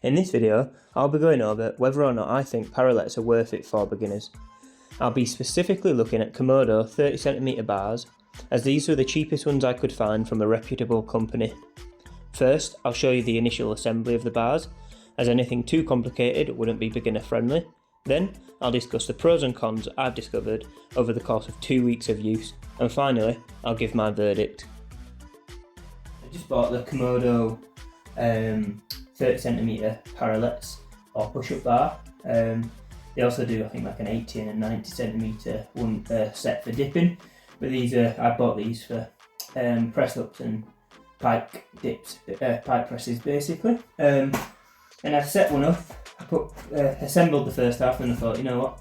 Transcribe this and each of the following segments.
In this video, I'll be going over whether or not I think parralettes are worth it for beginners. I'll be specifically looking at komodo 30cm bars, as these were the cheapest ones I could find from a reputable company. First, I'll show you the initial assembly of the bars, as anything too complicated wouldn't be beginner friendly. Then, I'll discuss the pros and cons I've discovered over the course of 2 weeks of use, and finally, I'll give my verdict. I just bought the komodo 30cm parralettes or push-up bar. They also do, I think, like an 80 and a 90cm one set for dipping. But these I bought these for press ups and pike dips, pike presses basically. And I've set one up. I assembled the first half, and I thought, you know what,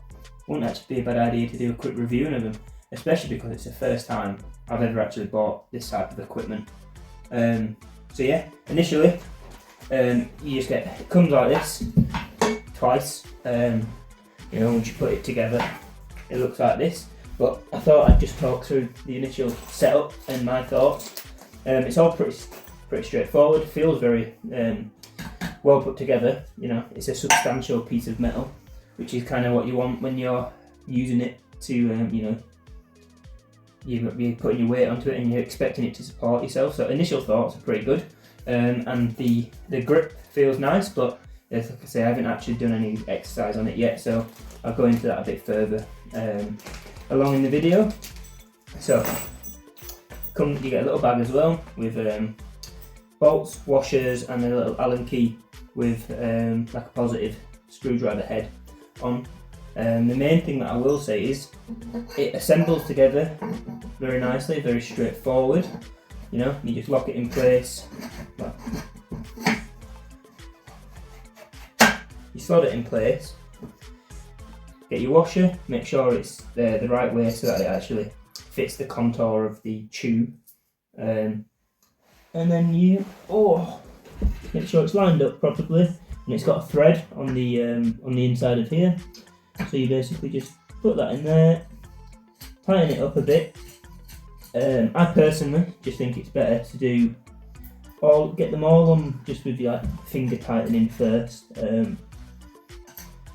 wouldn't actually be a bad idea to do a quick reviewing of them, especially because it's the first time I've ever actually bought this type of equipment. So yeah, initially, you just get, it comes like this twice. You know, once you put it together, it looks like this. But I thought I'd just talk through the initial setup and my thoughts. It's all pretty straightforward. Feels very well put together. You know, it's a substantial piece of metal, which is kind of what you want when you're using it to, you know, you're putting your weight onto it and you're expecting it to support yourself. So initial thoughts are pretty good, and the grip feels nice, but like I say, I haven't actually done any exercise on it yet, so I'll go into that a bit further along in the video. So you get a little bag as well with bolts, washers, and a little Allen key with like a positive screwdriver head on. The main thing that I will say is it assembles together very nicely, very straightforward. You know, you just lock it in place. Well, you slot it in place, get your washer, make sure it's the right way so that it actually fits the contour of the tube, and then you make sure it's lined up properly, and it's got a thread on the inside of here, so you basically just put that in there, tighten it up a bit. I personally just think it's better to get them all on just with your finger tightening first.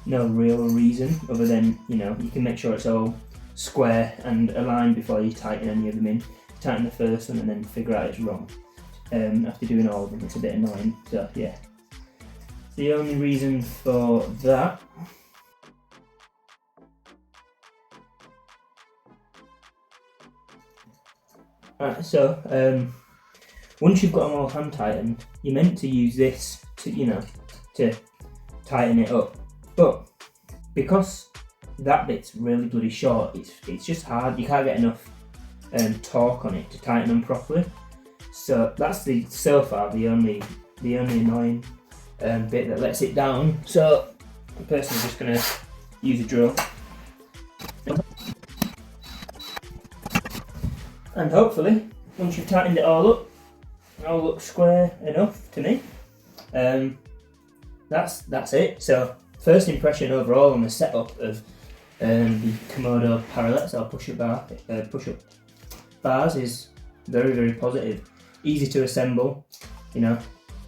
No real reason other than, you know, you can make sure it's all square and aligned before you tighten any of them in. Tighten the first one and then figure out it's wrong. After doing all of them, it's a bit annoying. So yeah, it's the only reason for that. Alright, so once you've got them all hand tightened, you're meant to use this to, you know, to tighten it up. But because that bit's really bloody short, it's just hard. You can't get enough torque on it to tighten them properly. So that's so far the only annoying bit that lets it down. So I'm personally just gonna use a drill, and hopefully once you've tightened it all up, it all looks square enough to me. That's it. So first impression overall on the setup of the komodo parralettes or push-up bars is very, very positive. Easy to assemble. You know,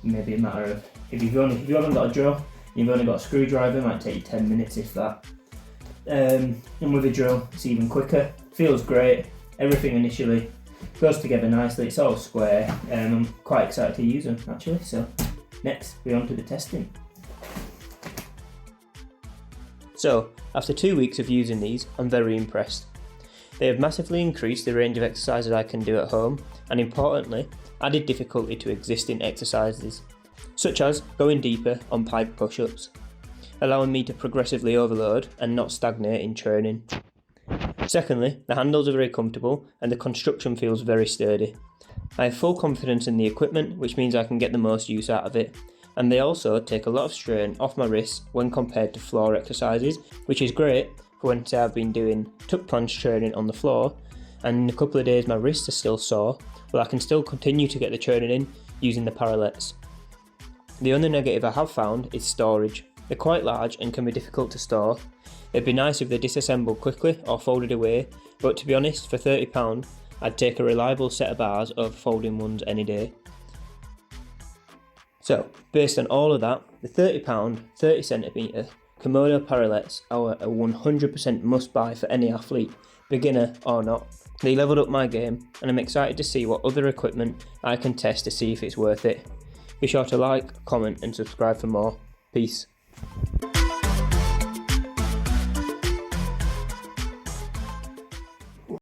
maybe a matter of if you haven't got a drill, you've only got a screwdriver, it might take you 10 minutes if that. And with a drill, it's even quicker. Feels great. Everything initially goes together nicely. It's all square. I'm quite excited to use them actually. So next, we're on to the testing. So, after 2 weeks of using these, I'm very impressed. They have massively increased the range of exercises I can do at home, and importantly, added difficulty to existing exercises, such as going deeper on pike push-ups, allowing me to progressively overload and not stagnate in training. Secondly, the handles are very comfortable and the construction feels very sturdy. I have full confidence in the equipment, which means I can get the most use out of it. And they also take a lot of strain off my wrists when compared to floor exercises, which is great for when, say, I've been doing tuck punch training on the floor, and in a couple of days my wrists are still sore, but I can still continue to get the training in using the parralettes. The only negative I have found is storage. They're quite large and can be difficult to store. It'd be nice if they disassembled quickly or folded away, but to be honest, for £30, I'd take a reliable set of bars over folding ones any day. So, based on all of that, the £30, 30cm Komodo Parralettes are a 100% must buy for any athlete, beginner or not. They leveled up my game, and I'm excited to see what other equipment I can test to see if it's worth it. Be sure to like, comment and subscribe for more. Peace.